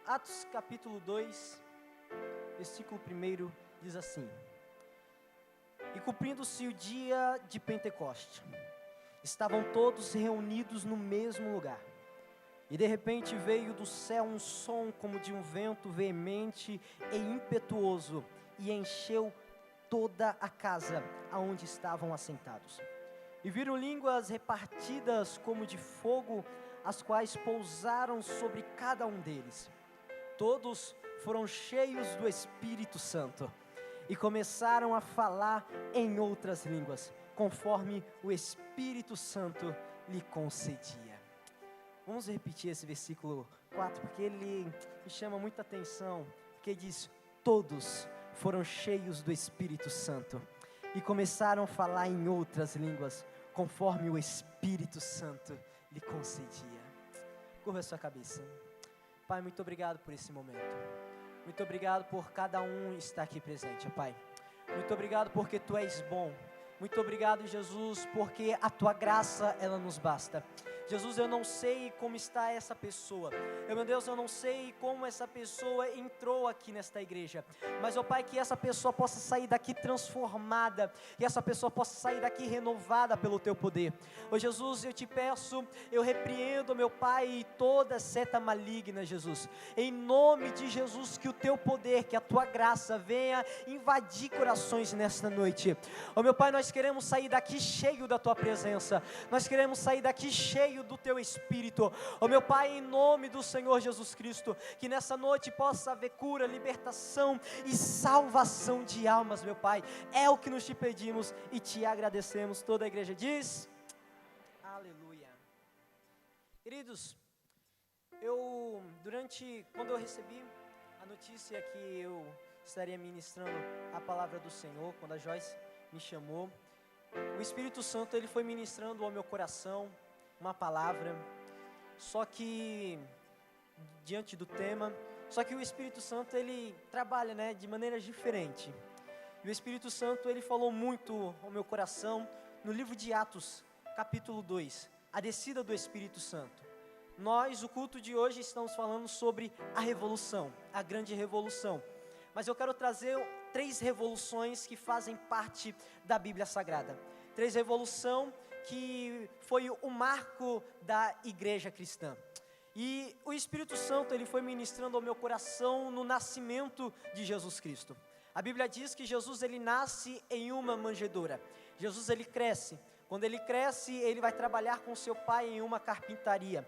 Atos capítulo 2, versículo 1 diz assim: E cumprindo-se o dia de Pentecoste, estavam todos reunidos no mesmo lugar. E de repente veio do céu um som como de um vento veemente e impetuoso, e encheu toda a casa aonde estavam assentados. E viram línguas repartidas como de fogo, as quais pousaram sobre cada um deles. Todos foram cheios do Espírito Santo e começaram a falar em outras línguas, conforme o Espírito Santo lhe concedia. Vamos repetir esse versículo 4, porque ele me chama muita atenção, porque diz: todos foram cheios do Espírito Santo e começaram a falar em outras línguas, conforme o Espírito Santo lhe concedia. Curva a sua cabeça. Pai, muito obrigado por esse momento. Muito obrigado por cada um estar aqui presente, Pai. Muito obrigado porque Tu és bom. Muito obrigado, Jesus, porque a Tua graça, ela nos basta. Jesus, eu não sei como está essa pessoa. Meu Deus, eu não sei como essa pessoa entrou aqui nesta igreja. Mas, ó Pai, que essa pessoa possa sair daqui transformada. Que essa pessoa possa sair daqui renovada pelo Teu poder. Ó Jesus, eu te peço, eu repreendo, meu Pai, toda seta maligna, Jesus. Em nome de Jesus, que o Teu poder, que a Tua graça venha invadir corações nesta noite. Ó meu Pai, nós queremos sair daqui cheio da Tua presença. Nós queremos sair daqui cheio do Teu Espírito. Ó meu Pai, em nome do Senhor Jesus Cristo, que nessa noite possa haver cura, libertação e salvação de almas, meu Pai. É o que nos te pedimos e te agradecemos. Toda a igreja diz: aleluia. Queridos, quando eu recebi a notícia que eu estaria ministrando a palavra do Senhor, quando a Joyce me chamou, o Espírito Santo, ele foi ministrando ao meu coração uma palavra, só que diante do tema, só que o Espírito Santo, ele trabalha, de maneiras diferentes. E o Espírito Santo, ele falou muito ao meu coração no livro de Atos, capítulo 2, a descida do Espírito Santo. O culto de hoje, estamos falando sobre a revolução, a grande revolução. Mas eu quero trazer 3 revoluções que fazem parte da Bíblia Sagrada. 3 revoluções que foi o marco da igreja cristã. E o Espírito Santo, ele foi ministrando ao meu coração no nascimento de Jesus Cristo. A Bíblia diz que Jesus, ele nasce em uma manjedoura. Jesus, ele cresce. Quando ele cresce, ele vai trabalhar com seu pai em uma carpintaria.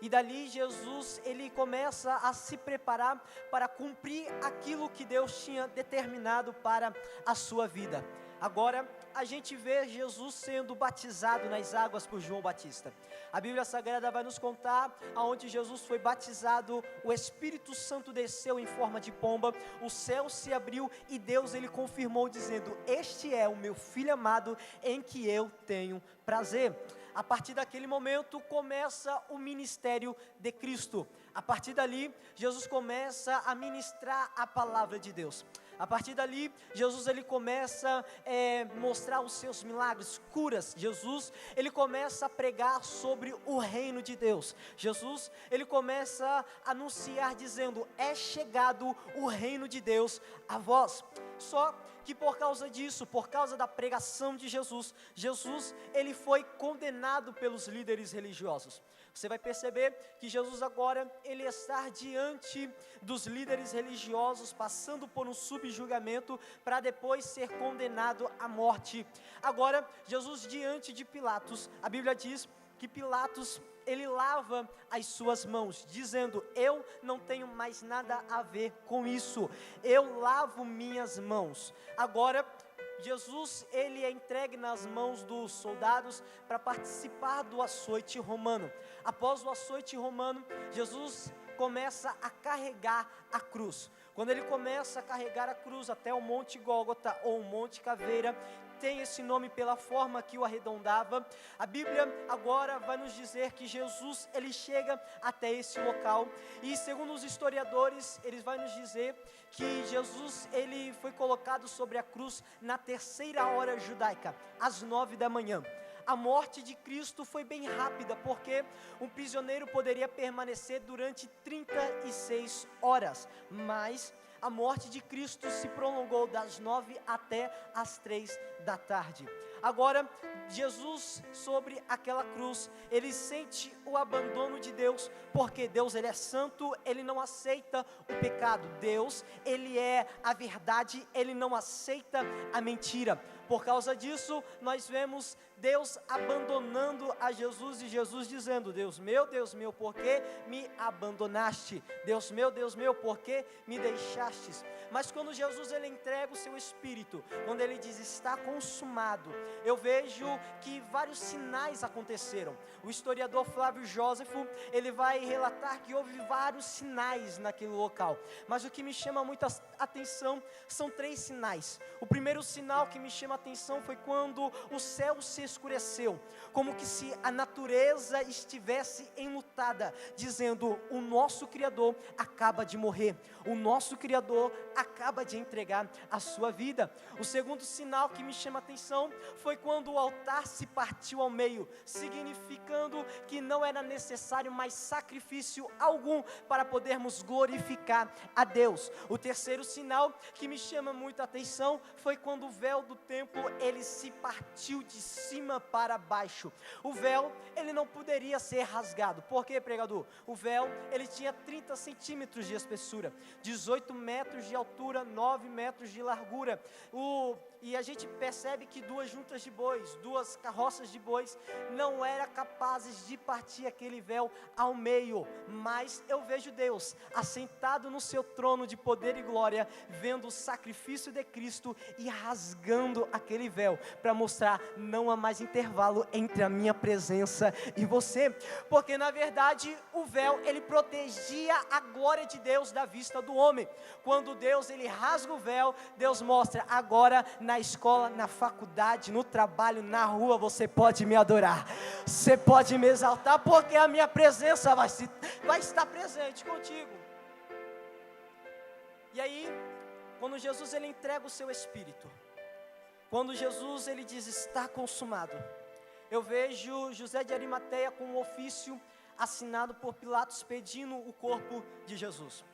E dali Jesus, ele começa a se preparar para cumprir aquilo que Deus tinha determinado para a sua vida. Agora, a gente vê Jesus sendo batizado nas águas por João Batista. A Bíblia Sagrada vai nos contar aonde Jesus foi batizado, o Espírito Santo desceu em forma de pomba, o céu se abriu e Deus, ele confirmou dizendo: este é o meu Filho amado em que eu tenho prazer. A partir daquele momento começa o ministério de Cristo. A partir dali, Jesus começa a ministrar a palavra de Deus. A partir dali, Jesus, ele começa a mostrar os seus milagres, curas. Jesus, ele começa a pregar sobre o reino de Deus. Jesus, ele começa a anunciar dizendo: é chegado o reino de Deus a vós. Só que por causa disso, por causa da pregação de Jesus, ele foi condenado pelos líderes religiosos. Você vai perceber que Jesus agora, ele está diante dos líderes religiosos, passando por um subjugamento, para depois ser condenado à morte. Agora, Jesus diante de Pilatos, a Bíblia diz que Pilatos, ele lava as suas mãos, dizendo: eu não tenho mais nada a ver com isso, eu lavo minhas mãos. Agora, Jesus, ele é entregue nas mãos dos soldados para participar do açoite romano. Após o açoite romano, Jesus começa a carregar a cruz. Quando ele começa a carregar a cruz até o Monte Gólgota ou o Monte Caveira, tem esse nome pela forma que o arredondava. A Bíblia agora vai nos dizer que Jesus, ele chega até esse local, e segundo os historiadores, eles vão nos dizer que Jesus, ele foi colocado sobre a cruz na terceira hora judaica, às 9 da manhã. a morte de Cristo foi bem rápida, porque um prisioneiro poderia permanecer durante 36 horas, mas a morte de Cristo se prolongou das 9 até as 3 da tarde. Agora, Jesus sobre aquela cruz, ele sente o abandono de Deus, porque Deus ele é santo, ele não aceita o pecado. Deus, ele é a verdade, ele não aceita a mentira. Por causa disso, nós vemos Deus abandonando a Jesus e Jesus dizendo: Deus meu, por que me abandonaste? Deus meu, por que me deixastes? Mas quando Jesus ele entrega o seu espírito, quando ele diz está consumado, eu vejo que vários sinais aconteceram. O historiador Flávio Jósefo, ele vai relatar que houve vários sinais naquele local, mas o que me chama muita atenção são 3 sinais. O primeiro sinal que me chama a atenção foi quando o céu se escureceu, como que se a natureza estivesse enlutada, dizendo: o nosso Criador acaba de morrer, o nosso Criador acaba de entregar a sua vida. O segundo sinal que me chama a atenção foi quando o altar se partiu ao meio, significando que não era necessário mais sacrifício algum para podermos glorificar a Deus. O terceiro sinal que me chama muita atenção foi quando o véu do templo ele se partiu de cima para baixo. O véu ele não poderia ser rasgado. Por quê, pregador? O véu ele tinha 30 centímetros de espessura, 18 metros de altura, 9 metros de largura. E a gente percebe que 2 juntas de bois, 2 carroças de bois não eram capazes de partir aquele véu ao meio. Mas eu vejo Deus assentado no seu trono de poder e glória, vendo o sacrifício de Cristo e rasgando aquele véu, para mostrar: não há mais intervalo entre a minha presença e você, porque na verdade o véu ele protegia a glória de Deus da vista do homem. Quando Deus ele rasga o véu, Deus mostra: agora na escola, na faculdade, no trabalho, na rua, você pode me adorar, você pode me exaltar, porque a minha presença vai estar presente contigo. E aí, quando Jesus ele entrega o seu espírito, quando Jesus ele diz está consumado, eu vejo José de Arimateia com um ofício assinado por Pilatos pedindo o corpo de Jesus.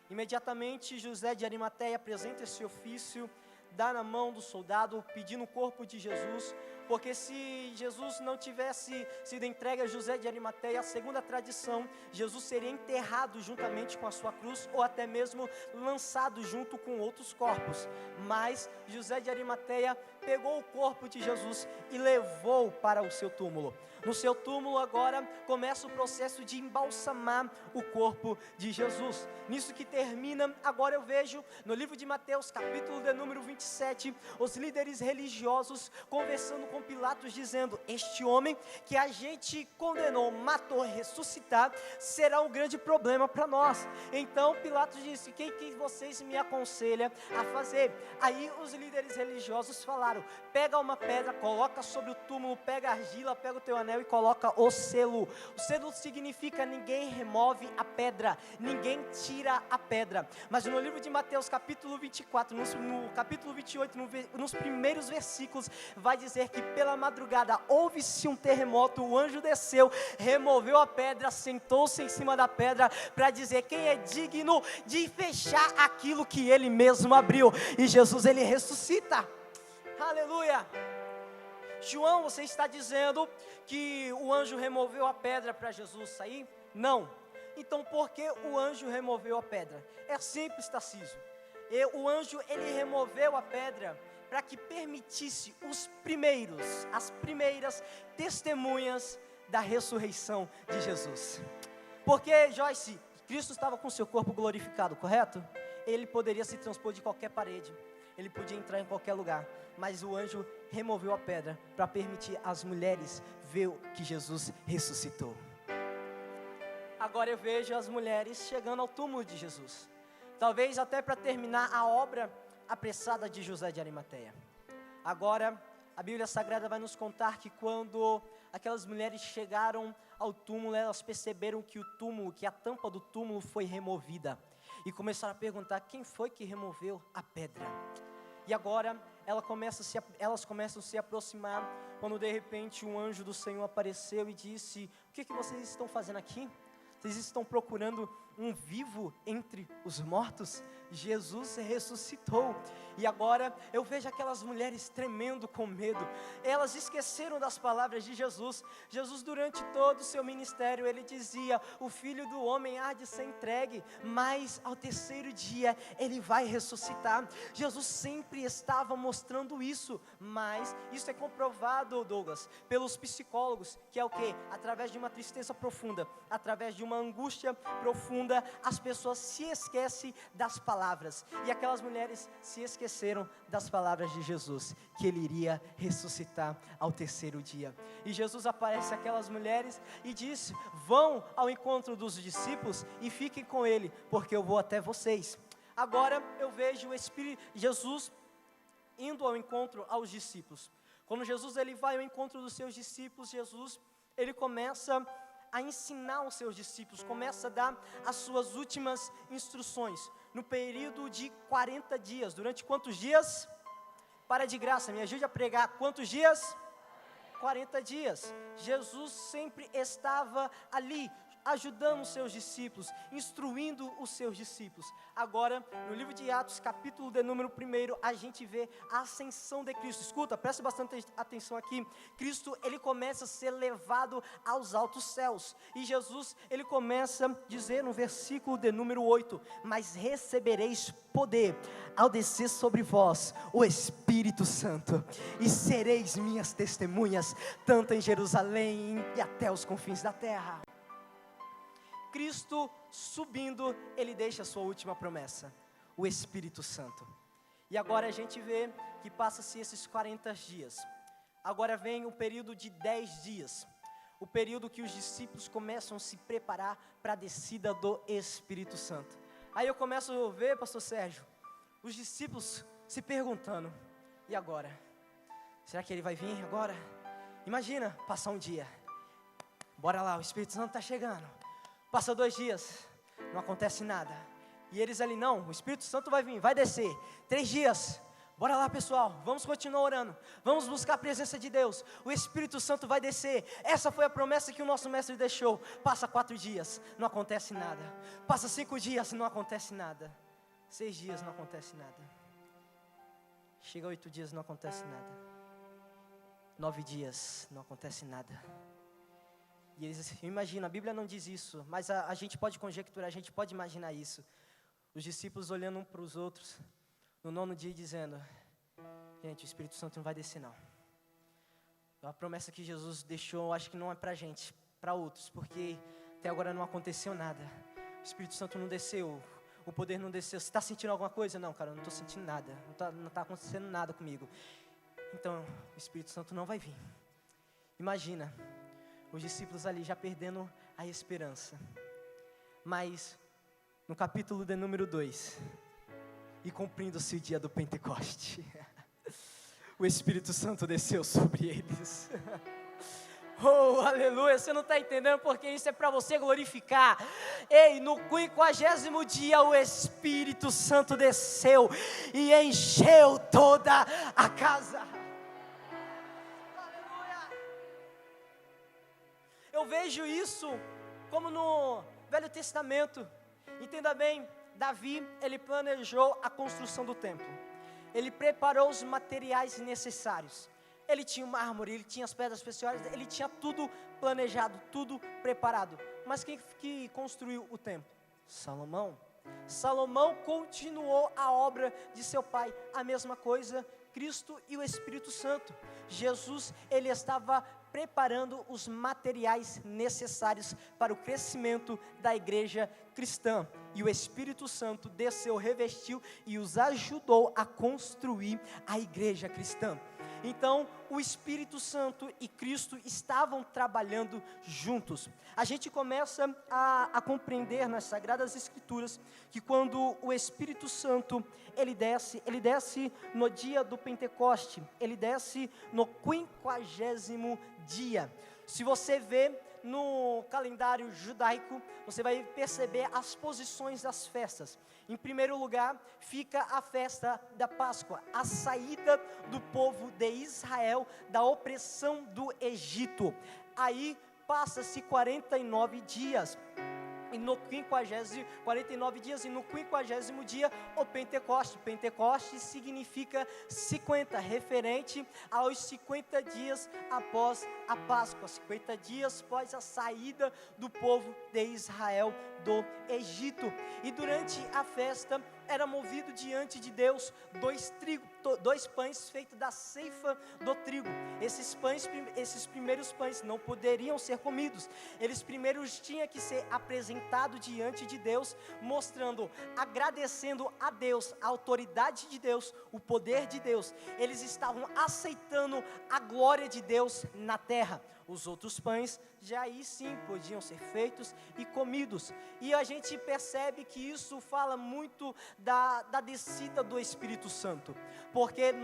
Imediatamente José de Arimateia apresenta esse ofício, dá na mão do soldado pedindo o corpo de Jesus, porque se Jesus não tivesse sido entregue a José de Arimateia, segundo a tradição, Jesus seria enterrado juntamente com a sua cruz, ou até mesmo lançado junto com outros corpos. Mas José de Arimateia pegou o corpo de Jesus e levou para o seu túmulo. No seu túmulo agora começa o processo de embalsamar o corpo de Jesus. Nisso que termina, agora eu vejo no livro de Mateus, capítulo de número 27, os líderes religiosos conversando com Pilatos, dizendo: este homem que a gente condenou, matou, ressuscitar, será um grande problema para nós. Então Pilatos disse: o que vocês me aconselham a fazer? Aí os líderes religiosos falaram: pega uma pedra, coloca sobre o túmulo, pega a argila, pega o teu anel e coloca o selo. O selo significa ninguém remove a pedra, ninguém tira a pedra. Mas no livro de Mateus capítulo 24, no capítulo 28, nos primeiros versículos, vai dizer que pela madrugada houve-se um terremoto, o anjo desceu, removeu a pedra, sentou-se em cima da pedra, para dizer quem é digno de fechar aquilo que ele mesmo abriu. E Jesus ele ressuscita. Aleluia. João, você está dizendo que o anjo removeu a pedra para Jesus sair? Não. Então por que o anjo removeu a pedra? É simples, Tarcísio. O anjo ele removeu a pedra para que permitisse as primeiras testemunhas da ressurreição de Jesus. Porque, Joyce, Cristo estava com seu corpo glorificado, correto? Ele poderia se transpor de qualquer parede, ele podia entrar em qualquer lugar, mas o anjo removeu a pedra para permitir às mulheres ver que Jesus ressuscitou. Agora eu vejo as mulheres chegando ao túmulo de Jesus, talvez até para terminar a obra apressada de José de Arimateia. Agora a Bíblia Sagrada vai nos contar que quando aquelas mulheres chegaram ao túmulo, elas perceberam que a tampa do túmulo foi removida, e começaram a perguntar: quem foi que removeu a pedra? E agora elas começam a se aproximar, quando de repente um anjo do Senhor apareceu e disse: o que vocês estão fazendo aqui? Vocês estão procurando um vivo entre os mortos? Jesus ressuscitou. E agora eu vejo aquelas mulheres tremendo com medo. Elas esqueceram das palavras de Jesus. Jesus, durante todo o seu ministério, ele dizia: o Filho do Homem há de ser entregue, mas ao terceiro dia ele vai ressuscitar. Jesus sempre estava mostrando isso, mas isso é comprovado, Douglas, pelos psicólogos, que é o quê? Através de uma tristeza profunda, através de uma angústia profunda, as pessoas se esquecem das palavras, e aquelas mulheres se esqueceram das palavras de Jesus, que ele iria ressuscitar ao terceiro dia. E Jesus aparece àquelas mulheres e diz: vão ao encontro dos discípulos e fiquem com ele, porque eu vou até vocês. Agora eu vejo Jesus indo ao encontro aos discípulos. Quando Jesus ele vai ao encontro dos seus discípulos, Jesus ele começa a ensinar os seus discípulos, começa a dar as suas últimas instruções, no período de 40 dias, durante quantos dias? Para de graça, me ajude a pregar, quantos dias? 40 dias, Jesus sempre estava ali, ajudando os seus discípulos, instruindo os seus discípulos. Agora, no livro de Atos, capítulo de número 1, a gente vê a ascensão de Cristo. Escuta, preste bastante atenção aqui. Cristo, ele começa a ser levado aos altos céus, e Jesus, ele começa a dizer no versículo de número 8, mas recebereis poder ao descer sobre vós o Espírito Santo, e sereis minhas testemunhas, tanto em Jerusalém e até os confins da terra. Cristo subindo, ele deixa a sua última promessa, o Espírito Santo. E agora a gente vê que passa-se esses 40 dias. Agora vem o período de 10 dias, o período que os discípulos começam a se preparar para a descida do Espírito Santo. Aí eu começo a ver, pastor Sérgio, os discípulos se perguntando: e agora? Será que ele vai vir agora? Imagina, passar um dia, bora lá, o Espírito Santo está chegando. Passa 2 dias, não acontece nada. E eles ali: não, o Espírito Santo vai vir, vai descer. 3 dias, bora lá pessoal, vamos continuar orando, vamos buscar a presença de Deus, o Espírito Santo vai descer. Essa foi a promessa que o nosso mestre deixou. Passa 4 dias, não acontece nada. Passa 5 dias, não acontece nada. 6 dias, não acontece nada. Chega 8 dias, não acontece nada. 9 dias, não acontece nada. E eles imaginam, a Bíblia não diz isso, mas a gente pode conjecturar, a gente pode imaginar isso. Os discípulos olhando um para os outros, no 9º dia, dizendo: gente, o Espírito Santo não vai descer não. A promessa que Jesus deixou, acho que não é para a gente, para outros, porque até agora não aconteceu nada. O Espírito Santo não desceu, o poder não desceu. Você está sentindo alguma coisa? Não, cara, eu não estou sentindo nada, não está acontecendo nada comigo. Então, o Espírito Santo não vai vir. Imagina, os discípulos ali já perdendo a esperança. Mas, no capítulo de número 2, e cumprindo-se o dia do Pentecoste, o Espírito Santo desceu sobre eles. Oh, aleluia, você não está entendendo, porque isso é para você glorificar. Ei, no 50º dia o Espírito Santo desceu e encheu toda a casa. Eu vejo isso como no Velho Testamento. Entenda bem, Davi, ele planejou a construção do templo. Ele preparou os materiais necessários. Ele tinha o mármore, ele tinha as pedras preciosas, ele tinha tudo planejado, tudo preparado. Mas quem que construiu o templo? Salomão. Salomão continuou a obra de seu pai. A mesma coisa, Cristo e o Espírito Santo. Jesus, ele estava preparando os materiais necessários para o crescimento da igreja cristã. E o Espírito Santo desceu, revestiu e os ajudou a construir a igreja cristã. Então, o Espírito Santo e Cristo estavam trabalhando juntos. A gente começa a compreender nas Sagradas Escrituras que quando o Espírito Santo, ele desce no dia do Pentecoste, ele desce no 50º dia. Se você vê no calendário judaico, você vai perceber as posições das festas. Em primeiro lugar, fica a festa da Páscoa, a saída do povo de Israel da opressão do Egito. Aí passa-se 49 dias. E no 49 dias, e no 50º dia, o Pentecoste. Pentecoste significa 50, referente aos 50 dias após a Páscoa, 50 dias após a saída do povo de Israel do Egito. E durante a festa, era movido diante de Deus dois pães feitos da ceifa do trigo. Esses primeiros pães não poderiam ser comidos. Eles primeiros tinham que ser apresentados diante de Deus, mostrando, agradecendo a Deus, a autoridade de Deus, o poder de Deus. Eles estavam aceitando a glória de Deus na terra. Os outros pães, já aí sim, podiam ser feitos e comidos. E a gente percebe que isso fala muito da descida do Espírito Santo. Porque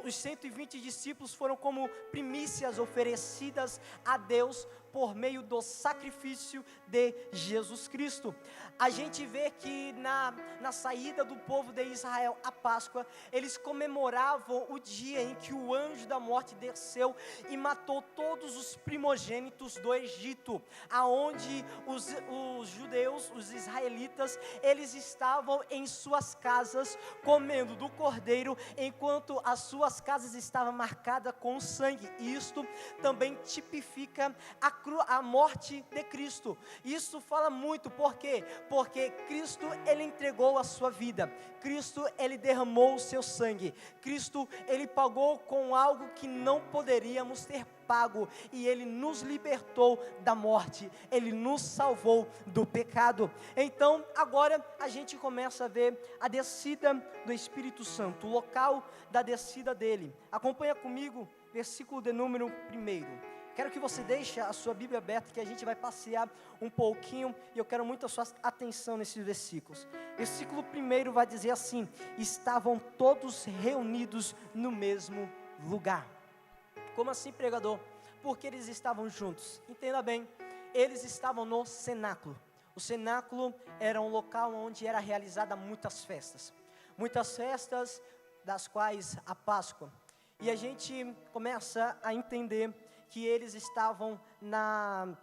os 120 discípulos foram como primícias oferecidas a Deus por meio do sacrifício de Jesus Cristo. A gente vê que na saída do povo de Israel, a Páscoa, eles comemoravam o dia em que o anjo da morte desceu e matou todos os primogênitos do Egito, aonde os judeus, os israelitas, eles estavam em suas casas comendo do cordeiro, enquanto as suas casas estavam marcadas com sangue. Isto também tipifica a morte de Cristo. Isso fala muito, por quê? Porque Cristo, Ele entregou a sua vida, Cristo, Ele derramou o seu sangue, Cristo, Ele pagou com algo que não poderíamos ter pago, e Ele nos libertou da morte, Ele nos salvou do pecado. Então, agora a gente começa a ver a descida do Espírito Santo, o local da descida dele. Acompanha comigo, versículo de número 1. Quero que você deixe a sua Bíblia aberta, que a gente vai passear um pouquinho, e eu quero muito a sua atenção nesses versículos. Versículo 1 vai dizer assim: estavam todos reunidos no mesmo lugar. Como assim, pregador? Porque eles estavam juntos. Entenda bem, eles estavam no cenáculo. O cenáculo era um local onde era realizada muitas festas, das quais a Páscoa. E a gente começa a entender que eles estavam na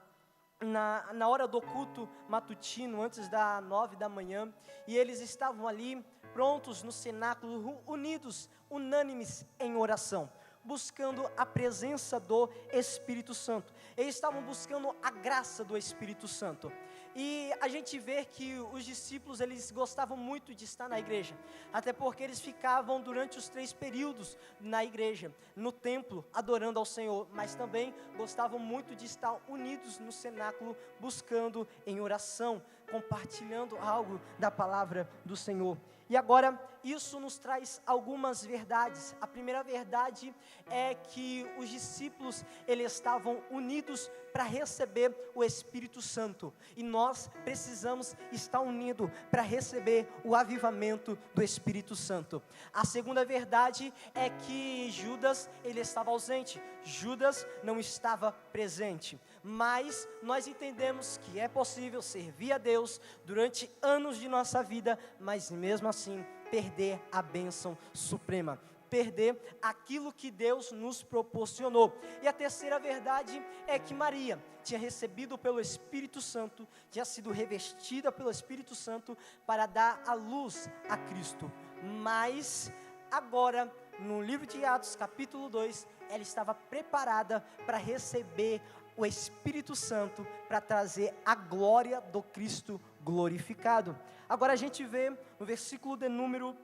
hora do culto matutino, antes das 9 da manhã, e eles estavam ali, prontos no cenáculo, unidos, unânimes em oração, buscando a presença do Espírito Santo. Eles estavam buscando a graça do Espírito Santo. E a gente vê que os discípulos, eles gostavam muito de estar na igreja, até porque eles ficavam durante os 3 períodos na igreja, no templo, adorando ao Senhor, mas também gostavam muito de estar unidos no cenáculo, buscando em oração, compartilhando algo da palavra do Senhor. E agora, isso nos traz algumas verdades. A primeira verdade é que os discípulos, eles estavam unidos para receber o Espírito Santo. E nós precisamos estar unidos para receber o avivamento do Espírito Santo. A segunda verdade é que Judas, ele estava ausente. Judas não estava presente. Mas nós entendemos que é possível servir a Deus durante anos de nossa vida, mas mesmo assim perder a bênção suprema, perder aquilo que Deus nos proporcionou. E a terceira verdade é que Maria tinha recebido pelo Espírito Santo, tinha sido revestida pelo Espírito Santo para dar a luz a Cristo. Mas agora, no livro de Atos, capítulo 2, ela estava preparada para receber o Espírito Santo, para trazer a glória do Cristo glorificado. Agora a gente vê no versículo de número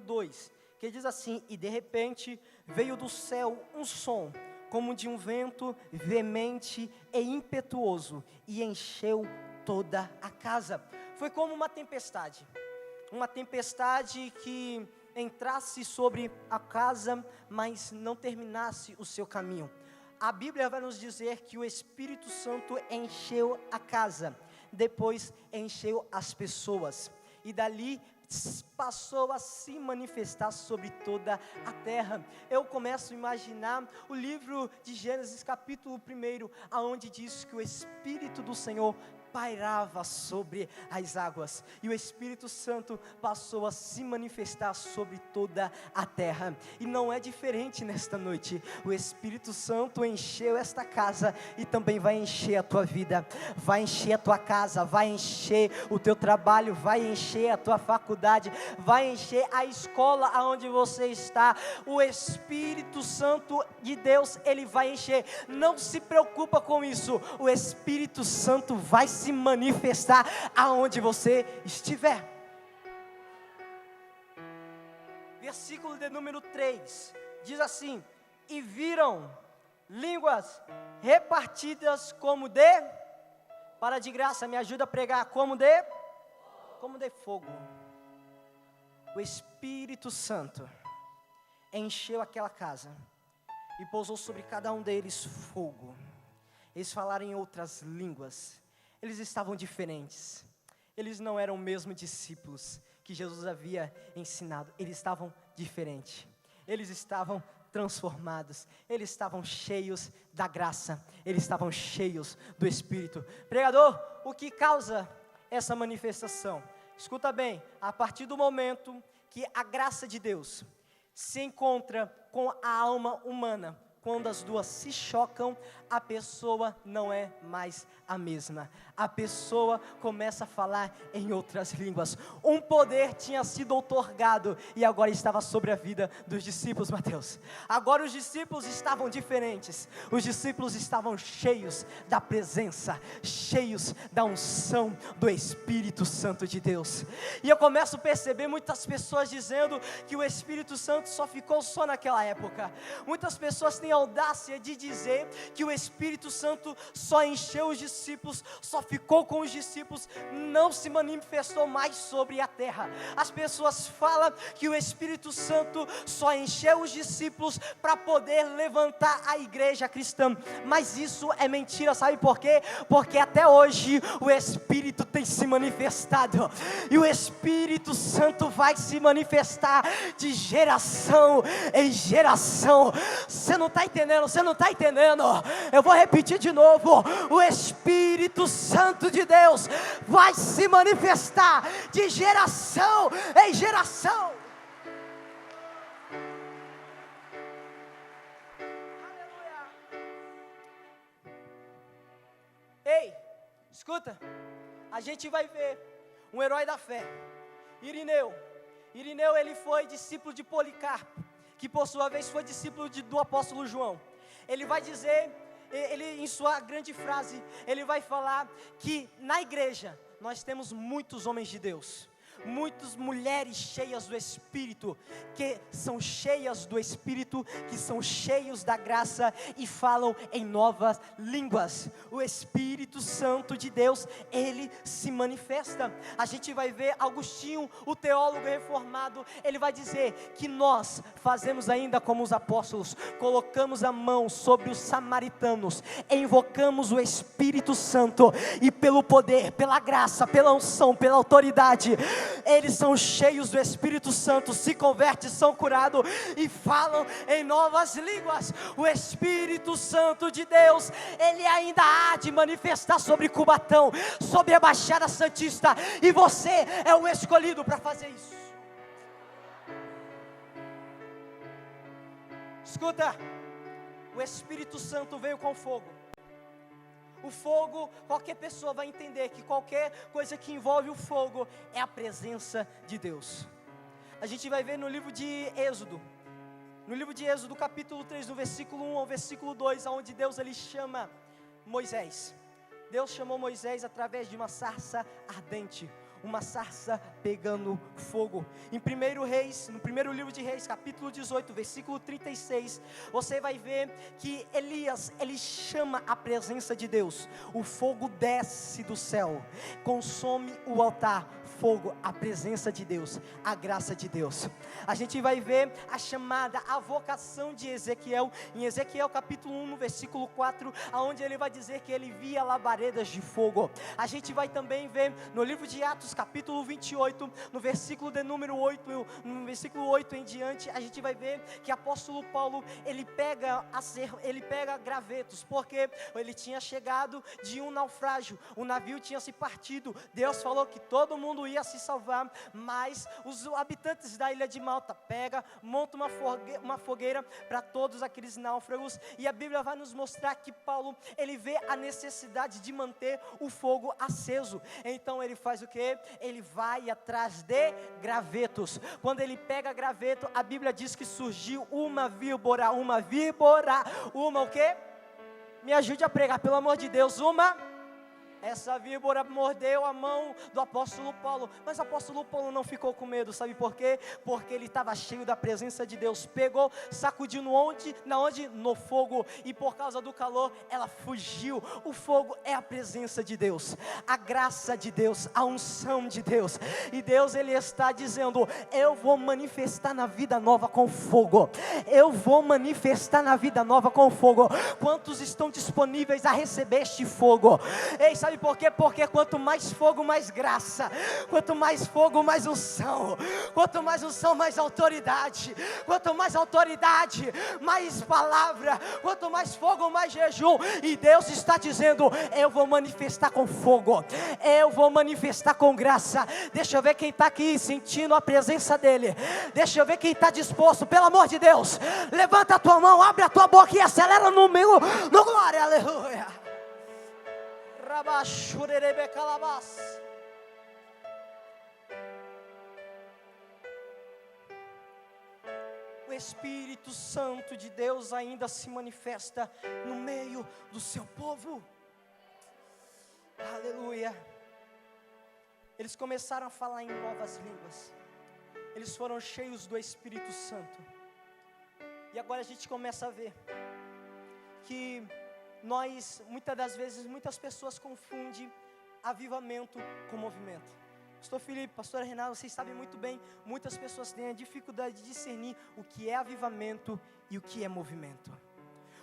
2, que diz assim: e de repente veio do céu um som, como de um vento veemente e impetuoso, e encheu toda a casa. Foi como uma tempestade que entrasse sobre a casa, mas não terminasse o seu caminho. A Bíblia vai nos dizer que o Espírito Santo encheu a casa, depois encheu as pessoas, e dali passou a se manifestar sobre toda a terra. Eu começo a imaginar o livro de Gênesis capítulo 1, aonde diz que o Espírito do Senhor pairava sobre as águas, e o Espírito Santo passou a se manifestar sobre toda a terra. E não é diferente nesta noite. O Espírito Santo encheu esta casa e também vai encher a tua vida, vai encher a tua casa, vai encher o teu trabalho, vai encher a tua faculdade, vai encher a escola aonde você está. O Espírito Santo de Deus, ele vai encher. Não se preocupa com isso. O Espírito Santo vai se manifestar aonde você estiver. Versículo de número 3 diz assim: e viram línguas repartidas como de, para de graça, me ajuda a pregar, como de fogo. O Espírito Santo encheu aquela casa e pousou sobre cada um deles fogo. Eles falaram em outras línguas. Eles estavam diferentes. Eles não eram mesmo discípulos que Jesus havia ensinado. Eles estavam diferentes. Eles estavam transformados. Eles estavam cheios da graça. Eles estavam cheios do Espírito. Pregador, o que causa essa manifestação? Escuta bem, a partir do momento que a graça de Deus se encontra com a alma humana, quando as duas se chocam, a pessoa não é mais a mesma. A pessoa começa a falar em outras línguas. Um poder tinha sido outorgado e agora estava sobre a vida dos discípulos, Mateus. Agora os discípulos estavam diferentes. Os discípulos estavam cheios da presença, cheios da unção do Espírito Santo de Deus. E eu começo a perceber muitas pessoas dizendo que o Espírito Santo só ficou só naquela época. Muitas pessoas têm a audácia de dizer que o Espírito Santo só encheu os discípulos, só ficou com os discípulos, não se manifestou mais sobre a terra. As pessoas falam que o Espírito Santo só encheu os discípulos para poder levantar a igreja cristã, mas isso é mentira, sabe por quê? Porque até hoje o Espírito tem se manifestado, e o Espírito Santo vai se manifestar de geração em geração. Você não está entendendo, você não está entendendo. Eu vou repetir de novo: o Espírito Santo de Deus vai se manifestar de geração em geração. Aleluia. Ei, escuta, a gente vai ver um herói da fé, Irineu. Irineu, ele foi discípulo de Policarpo, que por sua vez foi discípulo do apóstolo João. Ele vai dizer, ele em sua grande frase, ele vai falar que na igreja nós temos muitos homens de Deus, muitas mulheres cheias do Espírito, que são cheias do Espírito, que são cheios da graça e falam em novas línguas. O Espírito Santo de Deus, ele se manifesta. A gente vai ver Agostinho, o teólogo reformado, ele vai dizer que nós fazemos ainda como os apóstolos, colocamos a mão sobre os samaritanos, invocamos o Espírito Santo, e pelo poder, pela graça, pela unção, pela autoridade, eles são cheios do Espírito Santo, se convertem, são curados e falam em novas línguas. O Espírito Santo de Deus, ele ainda há de manifestar sobre Cubatão, sobre a Baixada Santista, e você é o escolhido para fazer isso. Escuta, o Espírito Santo veio com fogo. O fogo, qualquer pessoa vai entender que qualquer coisa que envolve o fogo é a presença de Deus. A gente vai ver no livro de Êxodo, capítulo 3, no versículo 1 ao versículo 2, onde Deus ele chama Moisés. Deus chamou Moisés através de uma sarça ardente, uma sarça pegando fogo. Em no primeiro livro de Reis, capítulo 18, versículo 36, você vai ver que Elias, ele chama a presença de Deus. O fogo desce do céu, consome o altar, fogo, a presença de Deus, a graça de Deus. A gente vai ver a chamada, a vocação de Ezequiel, em Ezequiel capítulo 1, no versículo 4, aonde ele vai dizer que ele via labaredas de fogo. A gente vai também ver no livro de Atos capítulo 28, no versículo de número 8, no versículo 8 em diante, a gente vai ver que apóstolo Paulo, ele pega gravetos, porque ele tinha chegado de um naufrágio, o navio tinha se partido, Deus falou que todo mundo ia se salvar, mas os habitantes da ilha de Malta montam uma fogueira para todos aqueles náufragos, e a Bíblia vai nos mostrar que Paulo, ele vê a necessidade de manter o fogo aceso, então ele faz o que? Ele vai atrás de gravetos. Quando ele pega graveto, a Bíblia diz que surgiu uma víbora, o quê? Me ajude a pregar, pelo amor de Deus. Essa víbora mordeu a mão do apóstolo Paulo, mas o apóstolo Paulo não ficou com medo, sabe por quê? Porque ele estava cheio da presença de Deus, pegou, sacudiu no fogo, e por causa do calor, ela fugiu. O fogo é a presença de Deus, a graça de Deus, a unção de Deus, e Deus, ele está dizendo, eu vou manifestar na vida nova com fogo, eu vou manifestar na vida nova com fogo. Quantos estão disponíveis a receber este fogo? Ei, sabe por quê? Porque quanto mais fogo, mais graça. Quanto mais fogo, mais unção. Quanto mais unção, mais autoridade. Quanto mais autoridade, mais palavra. Quanto mais fogo, mais jejum. E Deus está dizendo, eu vou manifestar com fogo, eu vou manifestar com graça. Deixa eu ver quem está aqui sentindo a presença dEle. Deixa eu ver quem está disposto, pelo amor de Deus. Levanta a tua mão, abre a tua boca e acelera no glória, aleluia. O Espírito Santo de Deus ainda se manifesta no meio do seu povo. Aleluia. Eles começaram a falar em novas línguas. Eles foram cheios do Espírito Santo. E agora a gente começa a ver que muitas das vezes, muitas pessoas confundem avivamento com movimento. Pastor Felipe, pastora Renata, vocês sabem muito bem, muitas pessoas têm a dificuldade de discernir o que é avivamento e o que é movimento.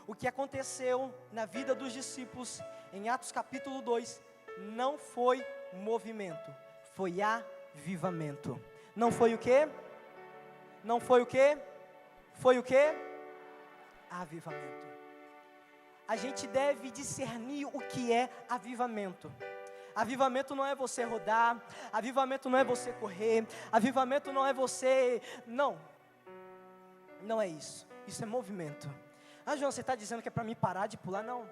O que aconteceu na vida dos discípulos em Atos capítulo 2, não foi movimento, foi avivamento. Não foi o quê? Não foi o quê? Foi o quê? Avivamento. A gente deve discernir o que é avivamento. Avivamento não é você rodar, avivamento não é você correr, avivamento não é você... Não é isso, isso é movimento. João, você está dizendo que é para mim parar de pular? Não,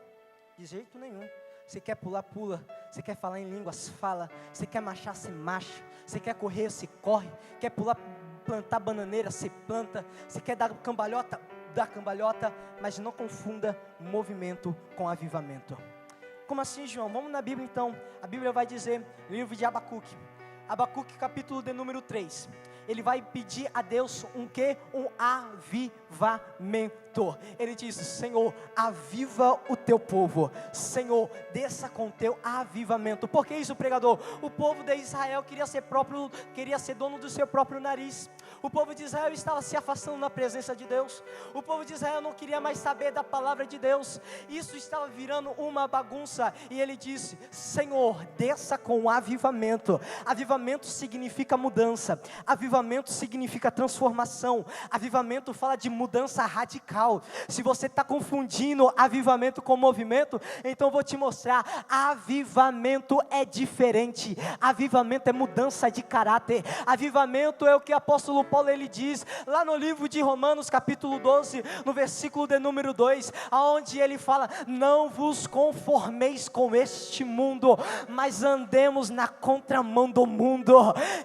de jeito nenhum. Você quer pular, pula. Você quer falar em línguas, fala. Você quer marchar, você marcha. Você quer correr, você corre. Quer pular, plantar bananeira, você planta. Você quer dar cambalhota, dá cambalhota. Mas não confunda movimento com avivamento. Como assim, João? Vamos na Bíblia então. A Bíblia vai dizer, no livro de Abacuque, capítulo de número 3. Ele vai pedir a Deus um quê? Um avivamento. Ele diz, Senhor, aviva o teu povo. Senhor, desça com teu avivamento. Por que isso, pregador? O povo de Israel queria ser dono do seu próprio nariz. O povo de Israel estava se afastando da presença de Deus. O povo de Israel não queria mais saber da palavra de Deus. Isso estava virando uma bagunça. E ele disse, Senhor, desça com avivamento. Avivamento significa mudança. Avivamento significa transformação. Avivamento fala de mudança radical. Se você está confundindo avivamento com movimento, então eu vou te mostrar. Avivamento é diferente. Avivamento é mudança de caráter. Avivamento é o que o apóstolo Paulo ele diz lá no livro de Romanos capítulo 12, no versículo de número 2, onde ele fala, não vos conformeis com este mundo, mas andemos na contramão do mundo.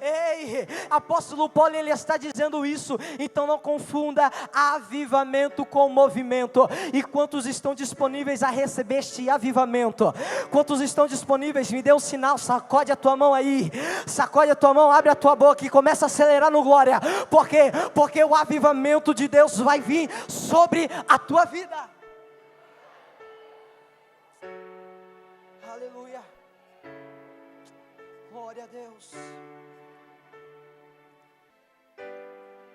Ei, apóstolo Paulo ele está dizendo isso. Então não confunda avivamento com movimento. E quantos estão disponíveis a receber este avivamento? Quantos estão disponíveis? Me dê um sinal, sacode a tua mão aí, sacode a tua mão, abre a tua boca e começa a acelerar no glória. Por quê? Porque o avivamento de Deus vai vir sobre a tua vida. Aleluia. Glória a Deus.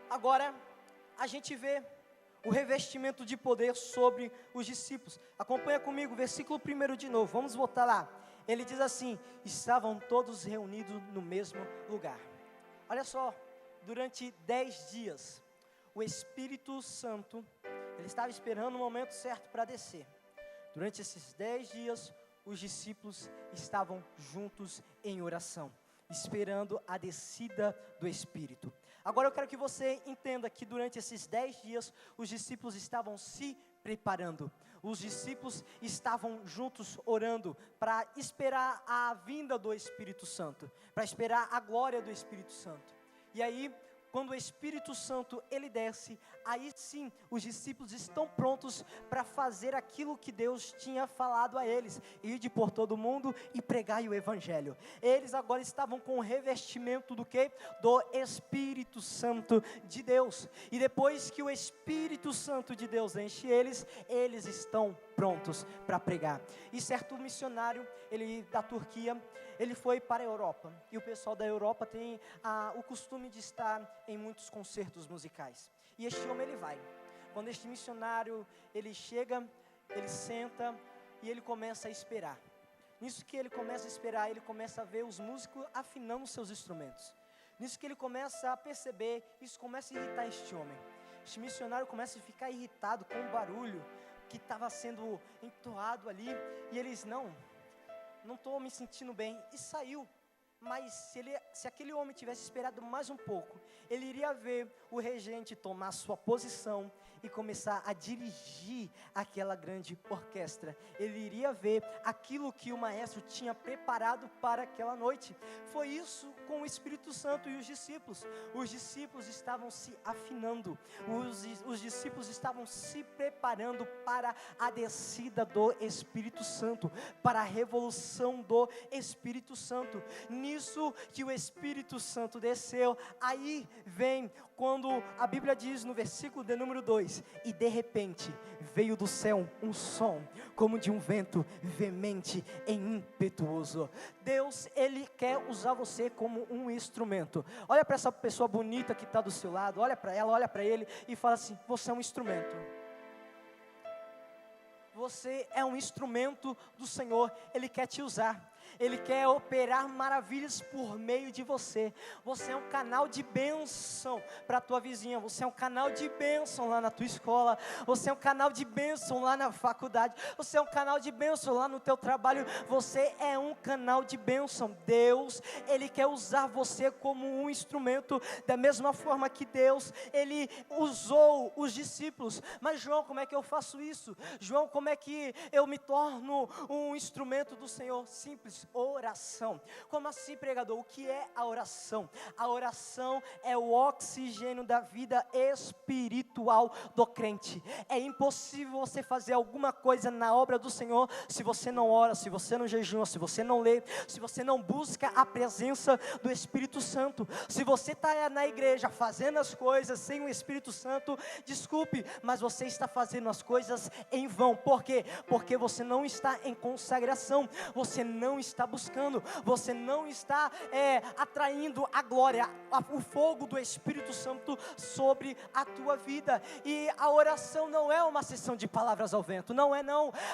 Agora, a gente vê o revestimento de poder sobre os discípulos. Acompanha comigo, versículo 1 de novo, vamos voltar lá. Ele diz assim: estavam todos reunidos no mesmo lugar. Olha só, durante 10 dias, o Espírito Santo, ele estava esperando o momento certo para descer. Durante esses 10 dias, os discípulos estavam juntos em oração, esperando a descida do Espírito. Agora eu quero que você entenda que durante esses 10 dias, os discípulos estavam se preparando. Os discípulos estavam juntos orando para esperar a vinda do Espírito Santo, para esperar a glória do Espírito Santo. E aí, quando o Espírito Santo ele desce, aí sim os discípulos estão prontos para fazer aquilo que Deus tinha falado a eles: ide por todo mundo e pregai o Evangelho. Eles agora estavam com o revestimento do quê? Do Espírito Santo de Deus. E depois que o Espírito Santo de Deus enche eles, eles estão prontos para pregar. E certo missionário, ele da Turquia, ele foi para a Europa, e o pessoal da Europa tem o costume de estar em muitos concertos musicais, e este homem ele vai. Quando este missionário, ele chega, ele senta, e ele começa a esperar. Nisso que ele começa a esperar, ele começa a ver os músicos afinando seus instrumentos. Nisso que ele começa a perceber, isso começa a irritar este homem. Este missionário começa a ficar irritado com o barulho que estava sendo entoado ali, e eles, não estou me sentindo bem, e saiu. Mas se aquele homem tivesse esperado mais um pouco, ele iria ver o regente tomar sua posição e começar a dirigir aquela grande orquestra. Ele iria ver aquilo que o maestro tinha preparado para aquela noite. Foi isso com o Espírito Santo e os discípulos. Os discípulos estavam se afinando, os discípulos estavam se preparando para a descida do Espírito Santo, para a revolução do Espírito Santo. Nisso que o Espírito Santo desceu, aí vem quando a Bíblia diz no versículo de número 2, e de repente veio do céu um som, como de um vento veemente e impetuoso. Deus, Ele quer usar você como um instrumento. Olha para essa pessoa bonita que está do seu lado, olha para ela, olha para ele e fala assim: você é um instrumento. Você é um instrumento do Senhor, Ele quer te usar. Ele quer operar maravilhas por meio de você. Você é um canal de bênção para a tua vizinha. Você é um canal de bênção lá na tua escola. Você é um canal de bênção lá na faculdade. Você é um canal de bênção lá no teu trabalho. Você é um canal de bênção. Deus, Ele quer usar você como um instrumento, da mesma forma que Deus, Ele usou os discípulos. Mas João, como é que eu faço isso? João, como é que eu me torno um instrumento do Senhor? Simples. Oração. Como assim, pregador? O que é a oração? A oração é o oxigênio da vida espiritual do crente. É impossível você fazer alguma coisa na obra do Senhor se você não ora, se você não jejua, se você não lê, se você não busca a presença do Espírito Santo. Se você está na igreja fazendo as coisas sem o Espírito Santo, desculpe, mas você está fazendo as coisas em vão. Por quê? Porque você não está em consagração, você não está buscando, você não está atraindo a glória, o fogo do Espírito Santo sobre a tua vida. E a oração não é uma sessão de palavras ao vento, não.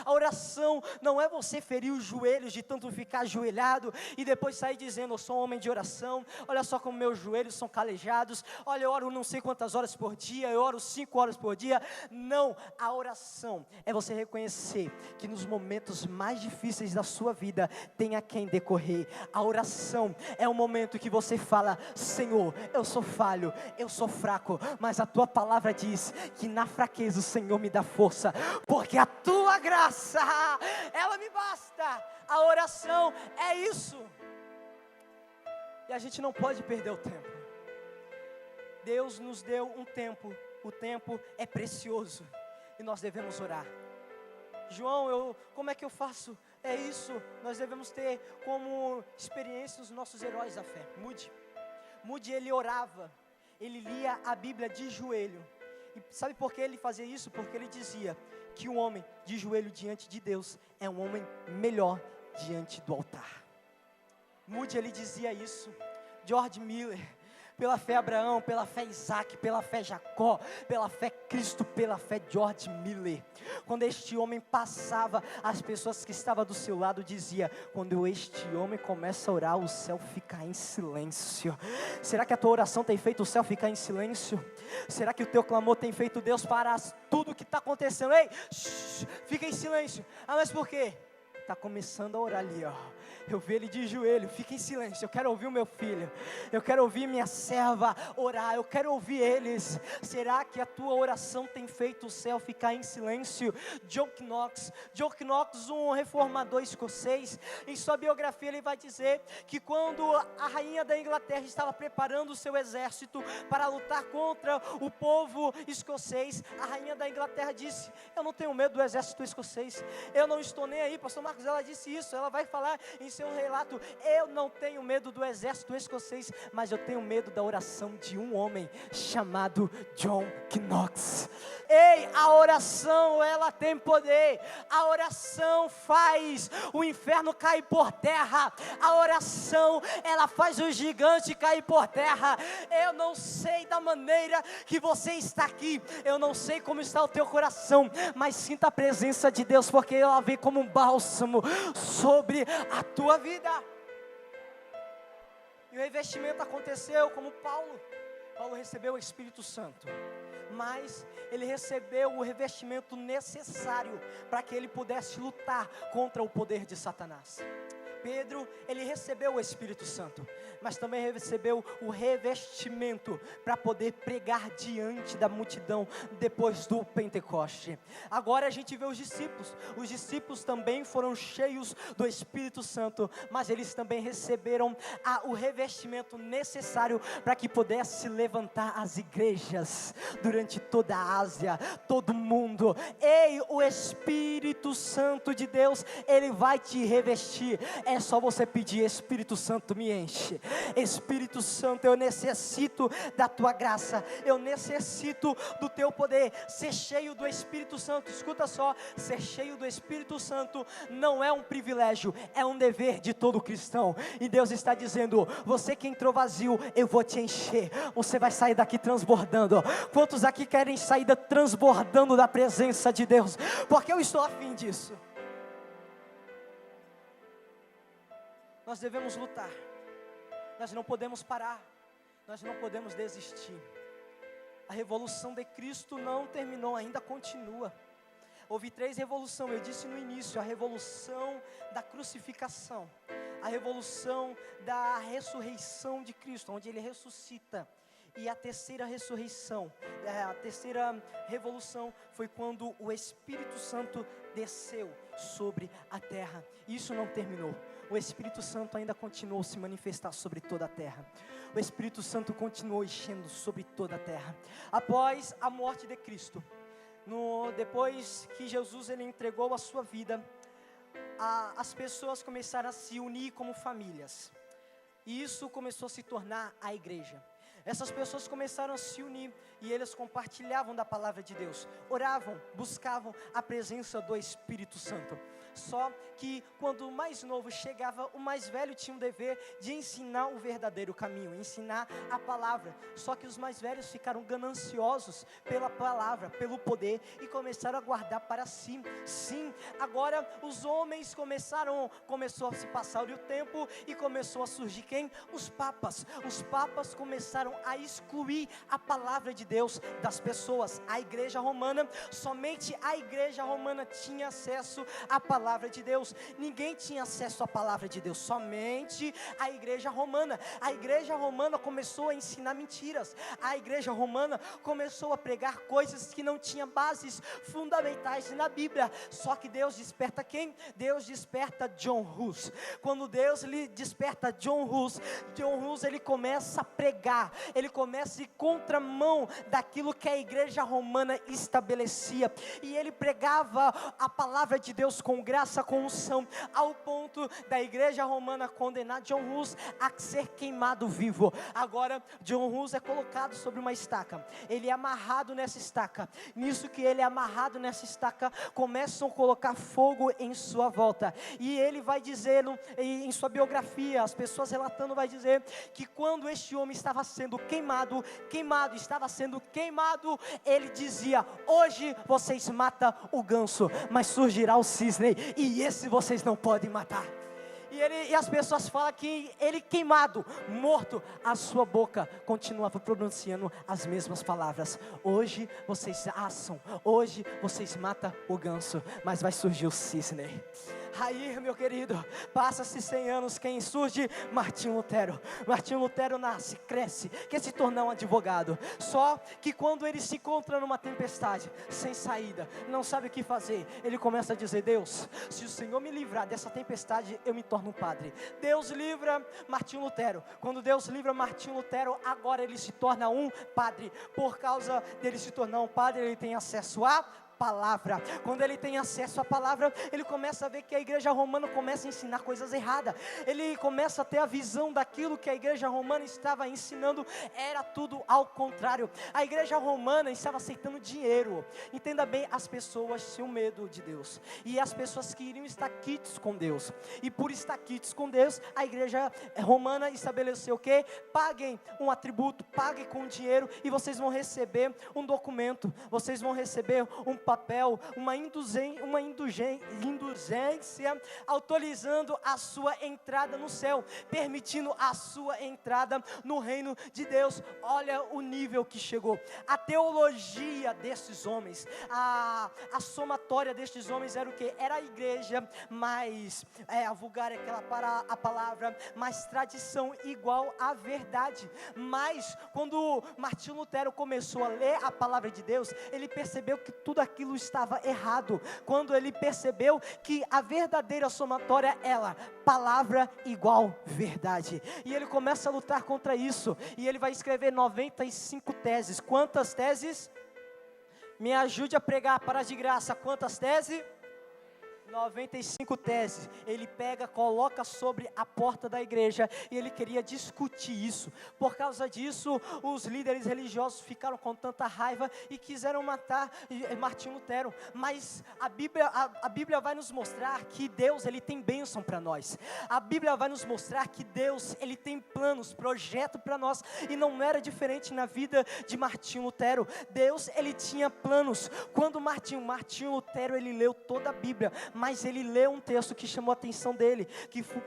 A oração não é você ferir os joelhos de tanto ficar ajoelhado e depois sair dizendo: eu sou um homem de oração, olha só como meus joelhos são calejados, olha, eu oro não sei quantas horas por dia, eu oro 5 horas por dia. Não, a oração é você reconhecer que nos momentos mais difíceis da sua vida tem a quem decorrer. A oração é o momento que você fala: Senhor, eu sou falho, eu sou fraco, mas a tua palavra diz que na fraqueza o Senhor me dá força, porque a tua graça, ela me basta. A oração é isso. E a gente não pode perder o tempo. Deus nos deu um tempo, o tempo é precioso e nós devemos orar. João, como é que eu faço? É isso, nós devemos ter como experiência os nossos heróis da fé. Mude, ele orava, ele lia a Bíblia de joelho. E sabe por que ele fazia isso? Porque ele dizia que um homem de joelho diante de Deus é um homem melhor diante do altar. Moody, ele dizia isso. George Miller: pela fé Abraão, pela fé Isaac, pela fé Jacó, pela fé Cristo, pela fé George Miller. Quando este homem passava, as pessoas que estavam do seu lado diziam: quando este homem começa a orar, o céu fica em silêncio. Será que a tua oração tem feito o céu ficar em silêncio? Será que o teu clamor tem feito Deus parar tudo o que está acontecendo? Ei, fica em silêncio. Ah, mas por quê? Está começando a orar ali, ó. Eu vi ele de joelho, fica em silêncio, eu quero ouvir o meu filho, eu quero ouvir minha serva orar, eu quero ouvir eles. Será que a tua oração tem feito o céu ficar em silêncio? John Knox, um reformador escocês, em sua biografia ele vai dizer que quando a rainha da Inglaterra estava preparando o seu exército para lutar contra o povo escocês, a rainha da Inglaterra disse: eu não tenho medo do exército escocês, eu não estou nem aí. Pastor Marcos, ela disse isso, ela vai falar em seu relato: eu não tenho medo do exército escocês, mas eu tenho medo da oração de um homem chamado John Knox. Ei, a oração, ela tem poder. A oração faz o inferno cair por terra. A oração, ela faz o gigante cair por terra. Eu não sei da maneira que você está aqui, eu não sei como está o teu coração, mas sinta a presença de Deus, porque ela vem como um bálsamo sobre a tua vida. E o revestimento aconteceu como Paulo recebeu o Espírito Santo, mas ele recebeu o revestimento necessário para que ele pudesse lutar contra o poder de Satanás. Pedro, ele recebeu o Espírito Santo, mas também recebeu o revestimento para poder pregar diante da multidão depois do Pentecoste. Agora a gente vê os discípulos também foram cheios do Espírito Santo, mas eles também receberam o revestimento necessário para que pudesse levantar as igrejas durante toda a Ásia, todo o mundo. Ei, o Espírito Santo de Deus, ele vai te revestir. É só você pedir: Espírito Santo, me enche. Espírito Santo, eu necessito da tua graça, eu necessito do teu poder. Ser cheio do Espírito Santo, escuta só, ser cheio do Espírito Santo não é um privilégio, é um dever de todo cristão. E Deus está dizendo: você que entrou vazio, eu vou te encher. Você vai sair daqui transbordando. Quantos aqui querem sair transbordando da presença de Deus? Porque eu estou afim disso. Nós devemos lutar, nós não podemos parar, nós não podemos desistir. A revolução de Cristo não terminou, ainda continua. Houve 3 revoluções, eu disse no início: a revolução da crucificação, a revolução da ressurreição de Cristo, onde Ele ressuscita, e a terceira ressurreição, a terceira revolução foi quando o Espírito Santo desceu sobre a terra. Isso não terminou. O Espírito Santo ainda continuou a se manifestar sobre toda a terra. O Espírito Santo continuou enchendo sobre toda a terra. Após a morte de Cristo, depois que Jesus ele entregou a sua vida, as pessoas começaram a se unir como famílias. E isso começou a se tornar a igreja. Essas pessoas começaram a se unir e eles compartilhavam da palavra de Deus, oravam, buscavam a presença do Espírito Santo. Só que quando o mais novo chegava, o mais velho tinha o dever de ensinar o verdadeiro caminho, ensinar a palavra. Só que os mais velhos ficaram gananciosos pela palavra, pelo poder, e começaram a guardar para si. Sim, agora os homens começou a se passar o tempo e começou a surgir quem? Os papas. Os papas começaram a excluir a palavra de Deus das pessoas. A igreja romana, somente a igreja romana tinha acesso à palavra de Deus. Ninguém tinha acesso à palavra de Deus, somente a igreja romana. A igreja romana começou a ensinar mentiras. A igreja romana começou a pregar coisas que não tinham bases fundamentais na Bíblia. Só que Deus desperta quem? Deus desperta John Hus. Quando Deus lhe desperta John Hus ele começa a pregar ele começa a ir contramão daquilo que a igreja romana estabelecia, e ele pregava a palavra de Deus com graça, com unção, ao ponto da igreja romana condenar John Hus a ser queimado vivo. Agora John Hus é colocado sobre uma estaca, ele é amarrado nessa estaca. Nisso que ele é amarrado nessa estaca, começam a colocar fogo em sua volta, e ele vai dizer em sua biografia, as pessoas relatando, vai dizer que quando este homem estava sendo queimado, estava sendo queimado, ele dizia: hoje vocês matam o ganso, mas surgirá o cisne, e esse vocês não podem matar. E as pessoas falam que ele queimado, morto, a sua boca continuava pronunciando as mesmas palavras: hoje vocês assam, hoje vocês matam o ganso, mas vai surgir o cisne. Aí, meu querido, passa-se 100 anos, quem surge? Martinho Lutero. Martinho Lutero nasce, cresce, quer se tornar um advogado. Só que quando ele se encontra numa tempestade, sem saída, não sabe o que fazer, ele começa a dizer: Deus, se o Senhor me livrar dessa tempestade, eu me torno um padre. Deus livra Martinho Lutero. Quando Deus livra Martinho Lutero, agora ele se torna um padre. Por causa dele se tornar um padre, ele tem acesso a palavra. Quando ele tem acesso à palavra, ele começa a ver que a igreja romana começa a ensinar coisas erradas. Ele começa a ter a visão daquilo que a igreja romana estava ensinando, era tudo ao contrário. A igreja romana estava aceitando dinheiro. Entenda bem, as pessoas tinham medo de Deus, e as pessoas queriam estar quites com Deus, e por estar quites com Deus, a igreja romana estabeleceu o quê? Paguem um atributo, paguem com dinheiro, e vocês vão receber um documento, vocês vão receber um papel, uma indulgência, autorizando a sua entrada no céu, permitindo a sua entrada no reino de Deus. Olha o nível que chegou. A teologia desses homens, a somatória destes homens era o que? Era a igreja mais vulgar, a palavra, mais tradição igual à verdade. Mas quando Martinho Lutero começou a ler a palavra de Deus, ele percebeu que tudo aquilo estava errado. Quando ele percebeu que a verdadeira somatória era palavra igual verdade, e ele começa a lutar contra isso, e ele vai escrever 95 teses. Quantas teses? Me ajude a pregar para de graça. Quantas teses? 95 teses. Ele pega, coloca sobre a porta da igreja, e ele queria discutir isso. Por causa disso, os líderes religiosos ficaram com tanta raiva e quiseram matar Martinho Lutero. Mas a Bíblia vai nos mostrar que Deus, ele tem bênção para nós. A Bíblia vai nos mostrar que Deus, ele tem planos, projeto para nós, e não era diferente na vida de Martinho Lutero. Deus, ele tinha planos. Quando Martinho Lutero, ele leu toda a Bíblia, mas ele leu um texto que chamou a atenção dele,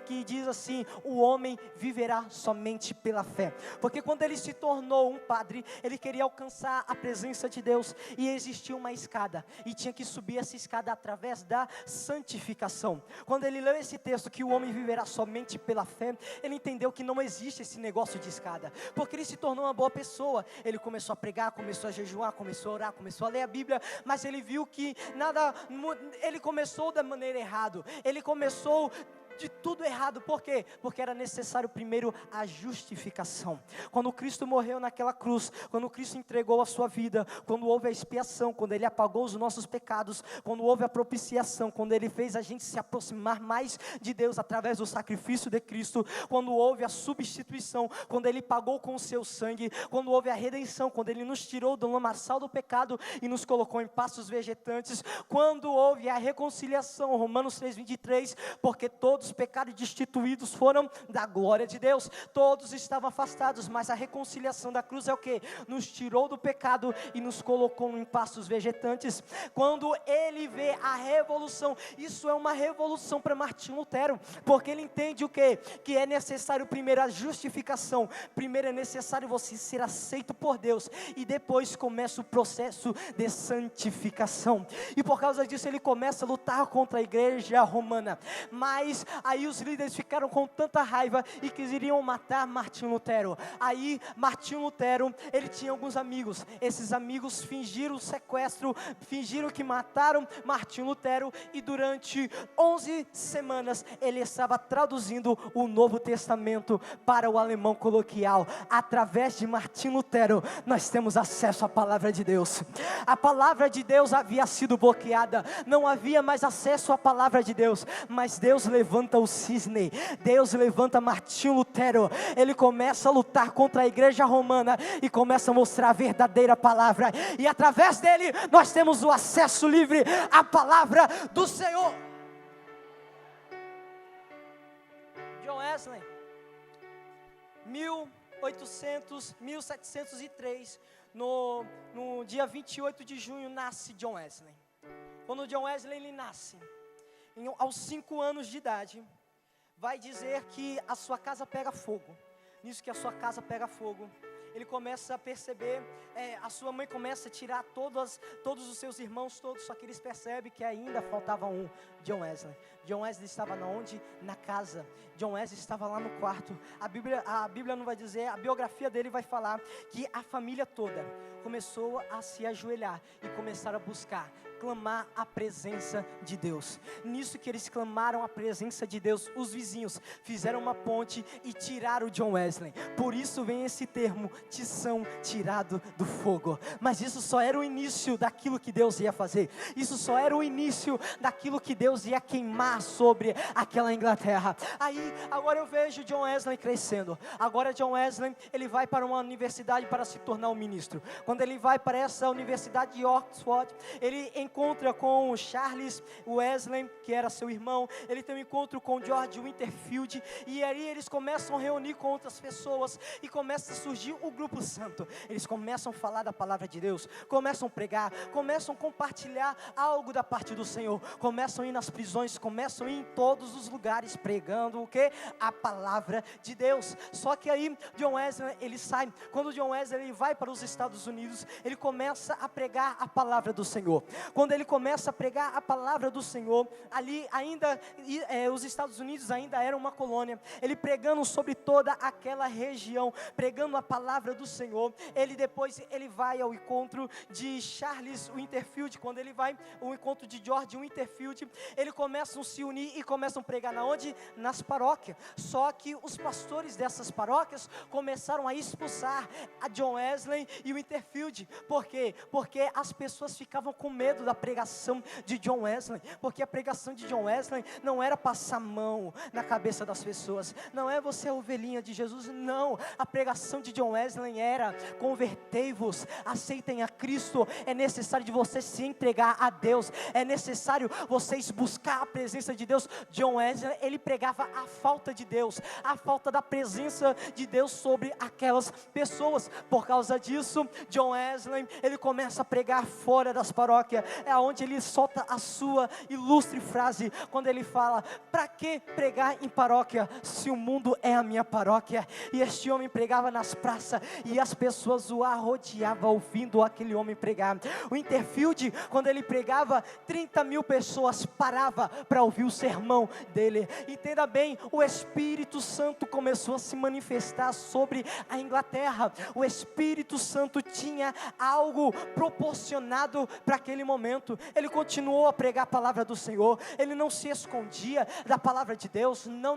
que diz assim: o homem viverá somente pela fé. Porque quando ele se tornou um padre, ele queria alcançar a presença de Deus, e existia uma escada, e tinha que subir essa escada através da santificação. Quando ele leu esse texto, que o homem viverá somente pela fé, ele entendeu que não existe esse negócio de escada, porque ele se tornou uma boa pessoa. Ele começou a pregar, começou a jejuar, começou a orar, começou a ler a Bíblia, mas ele viu que ele começou da maneira errada, ele começou de tudo errado. Por quê? Porque era necessário primeiro a justificação. Quando Cristo morreu naquela cruz, quando Cristo entregou a sua vida, quando houve a expiação, quando Ele apagou os nossos pecados, quando houve a propiciação, quando Ele fez a gente se aproximar mais de Deus através do sacrifício de Cristo, quando houve a substituição, quando Ele pagou com o seu sangue, quando houve a redenção, quando Ele nos tirou do lamaçal do pecado e nos colocou em pastos vegetantes, quando houve a reconciliação, Romanos 3:23, porque todos os pecados destituídos foram da glória de Deus, todos estavam afastados, mas a reconciliação da cruz é o que? Nos tirou do pecado e nos colocou em pastos vegetantes. Quando ele vê a revolução, isso é uma revolução para Martinho Lutero, porque ele entende o que? Que é necessário primeiro a justificação, primeiro é necessário você ser aceito por Deus, e depois começa o processo de santificação. E por causa disso ele começa a lutar contra a igreja romana, mas Aí os líderes ficaram com tanta raiva e queriam matar Martinho Lutero. Aí Martinho Lutero, ele tinha alguns amigos. Esses amigos fingiram o sequestro, fingiram que mataram Martinho Lutero, e durante 11 semanas ele estava traduzindo o Novo Testamento para o alemão coloquial. Através de Martinho Lutero, nós temos acesso à palavra de Deus. A palavra de Deus havia sido bloqueada, não havia mais acesso à palavra de Deus, mas Deus levanta o cisne, Deus levanta Martinho Lutero, ele começa a lutar contra a igreja romana e começa a mostrar a verdadeira palavra, e através dele nós temos o acesso livre à palavra do Senhor. John Wesley, 1703, no dia 28 de junho nasce John Wesley. Quando John Wesley ele nasce, aos 5 anos de idade, vai dizer que a sua casa pega fogo. Nisso que a sua casa pega fogo, ele começa a perceber, a sua mãe começa a tirar todos os seus irmãos todos, só que eles percebem que ainda faltava um, John Wesley. John Wesley estava onde? Na casa. John Wesley estava lá no quarto. A Bíblia não vai dizer, a biografia dele vai falar que a família toda começou a se ajoelhar e começaram a buscar, clamar a presença de Deus. Nisso que eles clamaram a presença de Deus, os vizinhos fizeram uma ponte e tiraram John Wesley. Por isso vem esse termo, tição tirado do fogo. Mas isso só era o início daquilo que Deus ia fazer. Isso só era o início daquilo que Deus ia queimar sobre aquela Inglaterra. Aí, agora eu vejo John Wesley crescendo. Agora John Wesley, ele vai para uma universidade para se tornar um ministro. Quando ele vai para essa universidade de Oxford, ele encontra com Charles Wesley, que era seu irmão. Ele tem um encontro com George Winterfield, e aí eles começam a reunir com outras pessoas, e começa a surgir o grupo santo. Eles começam a falar da palavra de Deus, começam a pregar, começam a compartilhar algo da parte do Senhor, começam a ir nas prisões, começam a ir em todos os lugares pregando o que? A palavra de Deus. Só que aí John Wesley, ele sai. Quando John Wesley ele vai para os Estados Unidos, ele começa a pregar a palavra do Senhor. Quando ele começa a pregar a palavra do Senhor, ali ainda, os Estados Unidos ainda era uma colônia, ele pregando sobre toda aquela região, pregando a palavra do Senhor. Depois ele vai ao encontro de Charles Winterfield. Quando ele vai ao encontro de George Winterfield, eles começam a se unir e começam a pregar na onde? Nas paróquias. Só que os pastores dessas paróquias começaram a expulsar a John Wesley e o Winterfield. Por quê? Porque as pessoas ficavam com medo da pregação de John Wesley, porque a pregação de John Wesley não era passar a mão na cabeça das pessoas, não é você a ovelhinha de Jesus, não. A pregação de John Wesley era: convertei-vos, aceitem a Cristo. É necessário de vocês se entregar a Deus, é necessário vocês buscar a presença de Deus. John Wesley, ele pregava a falta de Deus, a falta da presença de Deus sobre aquelas pessoas. Por causa disso, John Wesley, ele começa a pregar fora das paróquias. É onde ele solta a sua ilustre frase, quando ele fala: para que pregar em paróquia, se o mundo é a minha paróquia? E este homem pregava nas praças, e as pessoas o arrodeavam ouvindo aquele homem pregar. O Winterfield, quando ele pregava, 30.000 pessoas paravam para ouvir o sermão dele. Entenda bem, o Espírito Santo começou a se manifestar sobre a Inglaterra. O Espírito Santo tinha algo proporcionado para aquele momento. Ele continuou a pregar a palavra do Senhor, ele não se escondia da palavra de Deus, não,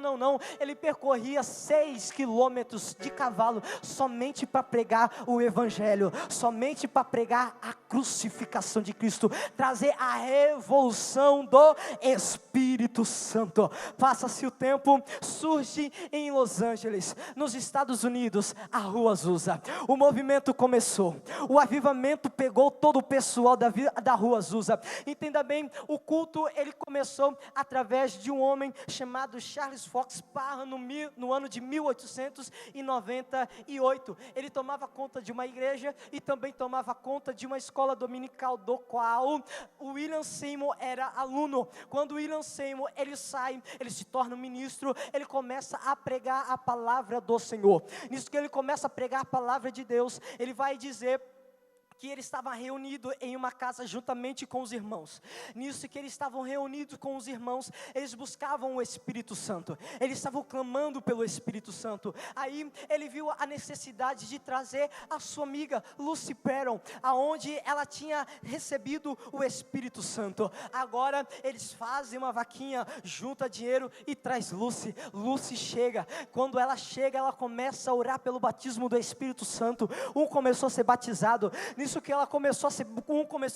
ele percorria 6 quilômetros de cavalo, somente para pregar o Evangelho, somente para pregar a crucificação de Cristo, trazer a revolução do Espírito Santo. Passa-se o tempo, surge em Los Angeles, nos Estados Unidos, a Rua Azusa. O movimento começou, o avivamento pegou todo o pessoal da Rua Azusa. Entenda bem, o culto ele começou através de um homem chamado Charles Fox Parham, no ano de 1898. Ele tomava conta de uma igreja e também tomava conta de uma escola dominical, do qual o William Seymour era aluno. Quando o William Seymour ele sai, ele se torna um ministro, ele começa a pregar a palavra do Senhor. Nisso que ele começa a pregar a palavra de Deus, ele vai dizer que ele estava reunido em uma casa juntamente com os irmãos. Nisso que eles estavam reunidos com os irmãos, eles buscavam o Espírito Santo, eles estavam clamando pelo Espírito Santo. Aí ele viu a necessidade de trazer a sua amiga Lucy Perron, aonde ela tinha recebido o Espírito Santo. Agora eles fazem uma vaquinha, junta dinheiro e traz Lucy. Lucy chega, quando ela chega, ela começa a orar pelo batismo do Espírito Santo. Começou a ser batizado. Nisso que ela começou a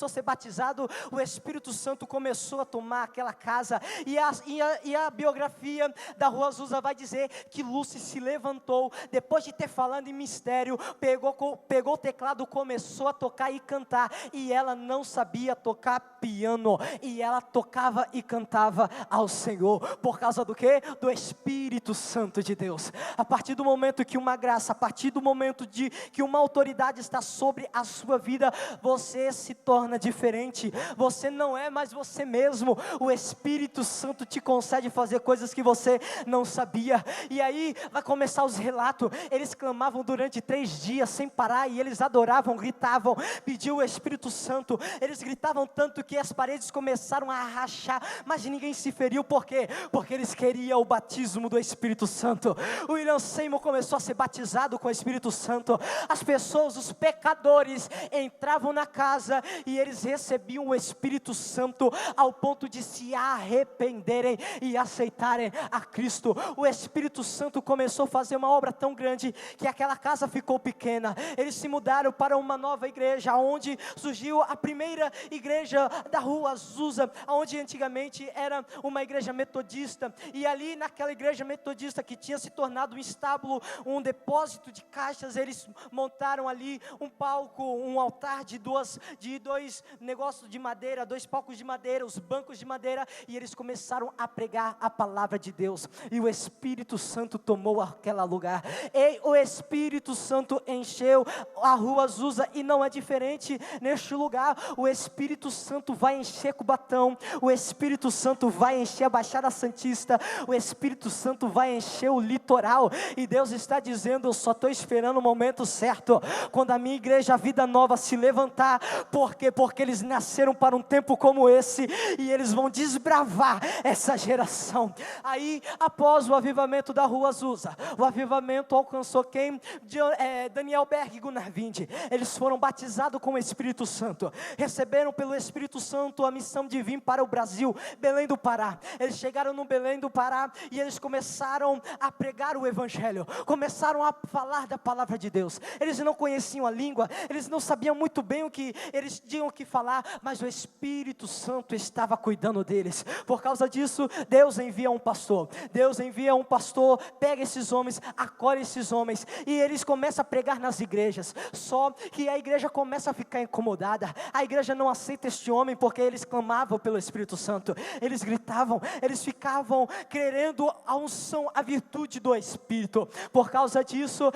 ser batizado, o Espírito Santo começou a tomar aquela casa, e a biografia da Rua Azusa vai dizer que Lucy se levantou, depois de ter falado em mistério, pegou o teclado, começou a tocar e cantar, e ela não sabia tocar piano, e ela tocava e cantava ao Senhor, por causa do quê? Do Espírito Santo de Deus. A partir do momento que uma graça, a partir do momento que uma autoridade está sobre a sua vida, você se torna diferente, você não é mais você mesmo, o Espírito Santo te concede fazer coisas que você não sabia. E aí vai começar os relatos, eles clamavam durante 3 dias sem parar, e eles adoravam, gritavam, pediam o Espírito Santo, eles gritavam tanto que as paredes começaram a rachar, mas ninguém se feriu. Por quê? Porque eles queriam o batismo do Espírito Santo. O William Seymour começou a ser batizado com o Espírito Santo, as pessoas, os pecadores, entravam na casa e eles recebiam o Espírito Santo ao ponto de se arrependerem e aceitarem a Cristo. O Espírito Santo começou a fazer uma obra tão grande que aquela casa ficou pequena. Eles se mudaram para uma nova igreja, onde surgiu a primeira igreja da Rua Azusa, onde antigamente era uma igreja metodista, e ali naquela igreja metodista que tinha se tornado um estábulo, um depósito de caixas, eles montaram ali um palco, um altar de dois negócios de madeira, 2 palcos de madeira, os bancos de madeira, e eles começaram a pregar a palavra de Deus, e o Espírito Santo tomou aquele lugar, e o Espírito Santo encheu a Rua Azusa, e não é diferente neste lugar. O Espírito Santo vai encher Cubatão, o Espírito Santo vai encher a Baixada Santista, o Espírito Santo vai encher o litoral, e Deus está dizendo: eu só estou esperando o momento certo, quando a minha igreja Vida Nova se levantar. Por quê? Porque eles nasceram para um tempo como esse, e eles vão desbravar essa geração. Aí, após o avivamento da Rua Azusa, o avivamento alcançou quem? Daniel Berg e Gunnar Vind. Eles foram batizados com o Espírito Santo, receberam pelo Espírito Santo a missão de vir para o Brasil, Belém do Pará. Eles chegaram no Belém do Pará e eles começaram a pregar o Evangelho, começaram a falar da palavra de Deus. Eles não conheciam a língua, eles não sabiam muito bem o que eles tinham que falar, mas o Espírito Santo estava cuidando deles. Por causa disso, Deus envia um pastor, pega esses homens, acolhe esses homens, e eles começam a pregar nas igrejas. Só que a igreja começa a ficar incomodada, a igreja não aceita este homem, porque eles clamavam pelo Espírito Santo, eles gritavam, eles ficavam querendo a unção, a virtude do Espírito. Por causa disso,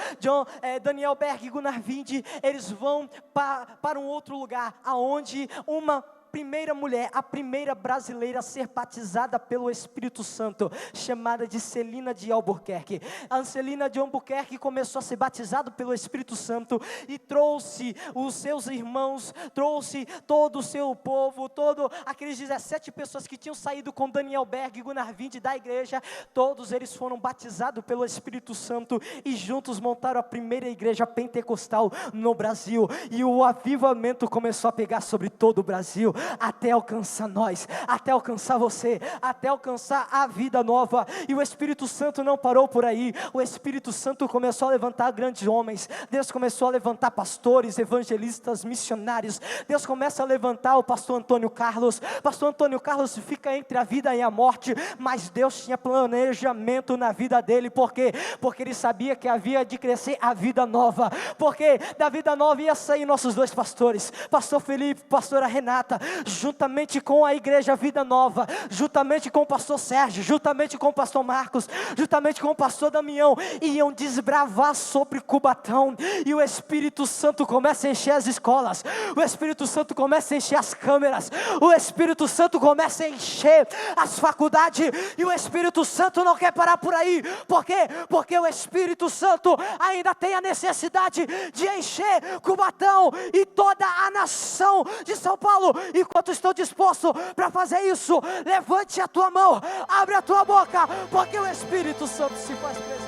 Daniel Berg e Gunnar Vind, eles vão para um outro lugar, aonde uma primeira mulher, a primeira brasileira a ser batizada pelo Espírito Santo, chamada de Celina de Albuquerque. A Celina de Albuquerque começou a ser batizada pelo Espírito Santo e trouxe os seus irmãos, trouxe todo o seu povo, todos aqueles 17 pessoas que tinham saído com Daniel Berg e Gunnar Vind da igreja, todos eles foram batizados pelo Espírito Santo e juntos montaram a primeira igreja pentecostal no Brasil, e o avivamento começou a pegar sobre todo o Brasil, até alcançar nós, até alcançar você, até alcançar a vida nova. E o Espírito Santo não parou por aí, o Espírito Santo começou a levantar grandes homens, Deus começou a levantar pastores, evangelistas, missionários. Deus começa a levantar o pastor Antônio Carlos. Pastor Antônio Carlos fica entre a vida e a morte, mas Deus tinha planejamento na vida dele. Por quê? Porque ele sabia que havia de crescer a vida nova, porque da vida nova ia sair nossos 2 pastores, pastor Felipe, pastora Renata. juntamente com a igreja Vida Nova, juntamente com o pastor Sérgio, juntamente com o pastor Marcos, juntamente com o pastor Damião, iam desbravar sobre Cubatão, e o Espírito Santo começa a encher as escolas, o Espírito Santo começa a encher as câmeras, o Espírito Santo começa a encher as faculdades, e o Espírito Santo não quer parar por aí. Por quê? Porque o Espírito Santo ainda tem a necessidade de encher Cubatão e toda a nação de São Paulo. E quanto estou disposto para fazer isso, levante a tua mão, abre a tua boca, porque o Espírito Santo se faz presente.